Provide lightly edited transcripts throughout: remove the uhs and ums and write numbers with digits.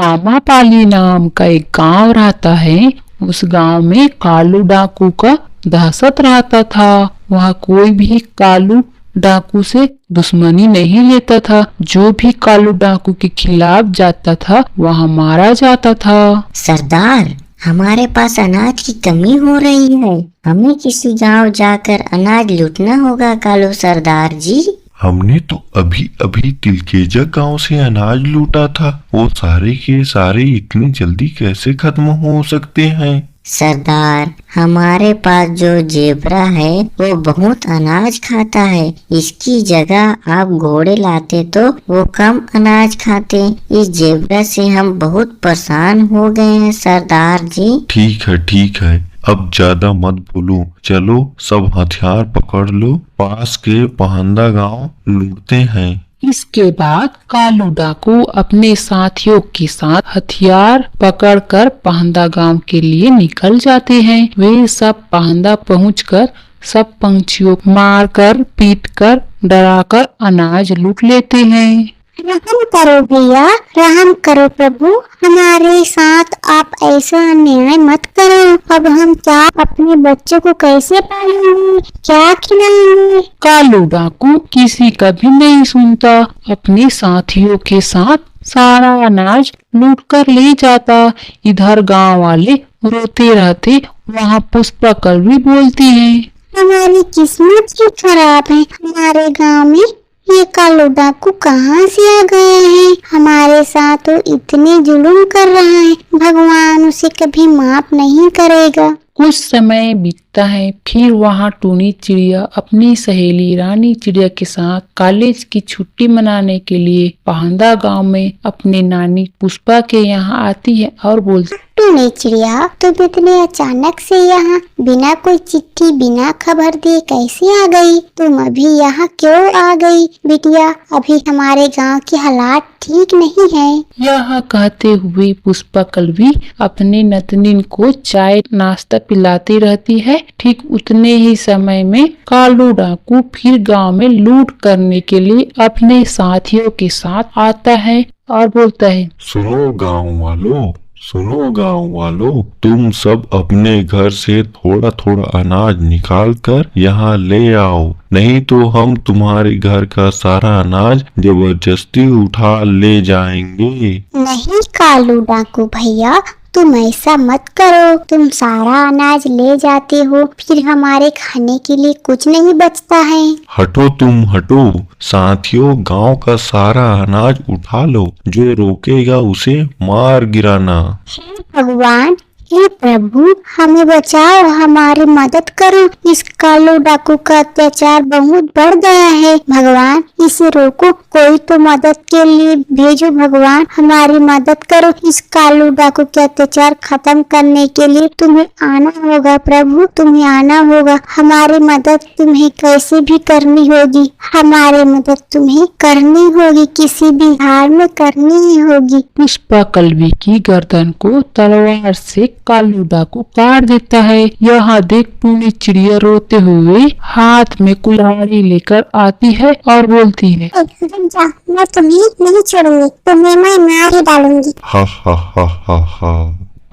आमापाली नाम का एक गांव रहता है। उस गांव में कालू डाकू का दहशत रहता था। वह कोई भी कालू डाकू से दुश्मनी नहीं लेता था। जो भी कालू डाकू के खिलाफ जाता था वह मारा जाता था। सरदार, हमारे पास अनाज की कमी हो रही है। हमें किसी गांव जाकर अनाज लूटना होगा कालू सरदार जी। हमने तो अभी अभी तिलकेजा गांव से अनाज लूटा था। वो सारे के सारे इतनी जल्दी कैसे खत्म हो सकते हैं? सरदार, हमारे पास जो जेबरा है वो बहुत अनाज खाता है। इसकी जगह आप घोड़े लाते तो वो कम अनाज खाते। इस जेबरा से हम बहुत परेशान हो गए हैं सरदार जी। ठीक है, अब ज्यादा मत बोलो। चलो सब हथियार पकड़ लो, पास के पहंदा गांव लूटते हैं। इसके बाद कालू डाकू अपने साथियों के साथ हथियार पकड़कर पहंदा गांव के लिए निकल जाते हैं। वे सब पहंदा पहुंचकर सब पंछियों को मारकर, पीटकर, डराकर अनाज लूट लेते हैं। रहम करो भैया, रहम करो प्रभु, हमारे साथ आप ऐसा अन्याय मत करो। अब हम क्या अपने बच्चों को कैसे पालेंगे, क्या खिलाएंगे? कालू डाकू किसी का भी नहीं सुनता। अपने साथियों के साथ सारा अनाज लूट कर ले जाता। इधर गांव वाले रोते रहते। वहाँ पुष्पा कलवी बोलती है, हमारी किस्मत ही खराब है। हमारे गांव में ये कालू डाकू कहाँ से आ गए हैं? हमारे साथ तो इतने जुल्म कर रहा है, भगवान उसे कभी माफ नहीं करेगा। कुछ समय बीतता है। फिर वहाँ टूनी चिड़िया अपनी सहेली रानी चिड़िया के साथ कॉलेज की छुट्टी मनाने के लिए पहंदा गांव में अपने नानी पुष्पा के यहाँ आती है और बोलती, टूनी चिड़िया, तुम इतने अचानक से यहाँ बिना कोई चिट्ठी बिना खबर दिए कैसे आ गई? तुम अभी यहाँ क्यों आ गई बिटिया? अभी हमारे गांव के हालात ठीक नहीं है। यह कहते हुए पुष्पा कलवी अपने नतनिन को चाय नाश्ता पिलाती रहती है। ठीक उतने ही समय में कालू डाकू फिर गांव में लूट करने के लिए अपने साथियों के साथ आता है और बोलता है, सुनो गांव वालों, तुम सब अपने घर से थोड़ा थोड़ा अनाज निकाल कर यहाँ ले आओ, नहीं तो हम तुम्हारे घर का सारा अनाज जबरदस्ती उठा ले जाएंगे। नहीं कालू डाकू भैया, तुम ऐसा मत करो। तुम सारा अनाज ले जाते हो, फिर हमारे खाने के लिए कुछ नहीं बचता है। हटो, साथियों, गांव का सारा अनाज उठा लो। जो रोकेगा उसे मार गिराना। भगवान, हे प्रभु, हमें बचाओ, हमारी मदद करो। इस कालू डाकू का अत्याचार बहुत बढ़ गया है। भगवान, इसे रोको, कोई तो मदद के लिए भेजो। भगवान, हमारी मदद करो। इस कालू डाकू के अत्याचार खत्म करने के लिए तुम्हें आना होगा प्रभु, तुम्हें आना होगा। हमारी मदद तुम्हें कैसे भी करनी होगी। हमारी मदद तुम्हें करनी होगी, किसी भी हाल में करनी ही होगी। पुष्पा कलवी की गर्दन को तलवार से कालू डाकू काट देता है। यहाँ देख टूनी चिड़िया रोते हुए हाथ में कुल्हाड़ी लेकर आती है और बोलती है, मैं तुम्हें नहीं छोड़ूंगी, तुम्हें मैं मार ही डालूंगी। हा,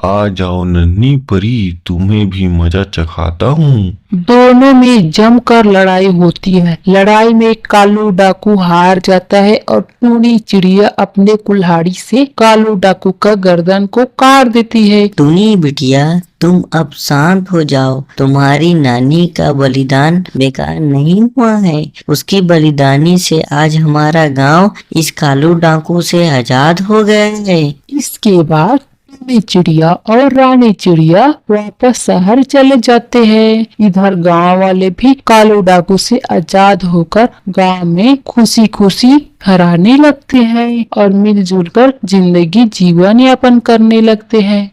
आ जाओ नन्ही परी, तुम्हें भी मजा चखाता हूँ। दोनों में जमकर लड़ाई होती है। लड़ाई में कालू डाकू हार जाता है और टूनी चिड़िया अपने कुल्हाड़ी से कालू डाकू का गर्दन को काट देती है। टूनी बिटिया, तुम अब शांत हो जाओ। तुम्हारी नानी का बलिदान बेकार नहीं हुआ है। उसकी बलिदानी से आज हमारा गांव इस कालू डाकू से आजाद हो गया है। इसके बाद टूनी चिड़िया और रानी चिड़िया वापस शहर चले जाते हैं। इधर गांव वाले भी कालू डाकू से आजाद होकर गांव में खुशी खुशी हराने लगते हैं और मिलजुल कर जिंदगी जीवन यापन करने लगते हैं।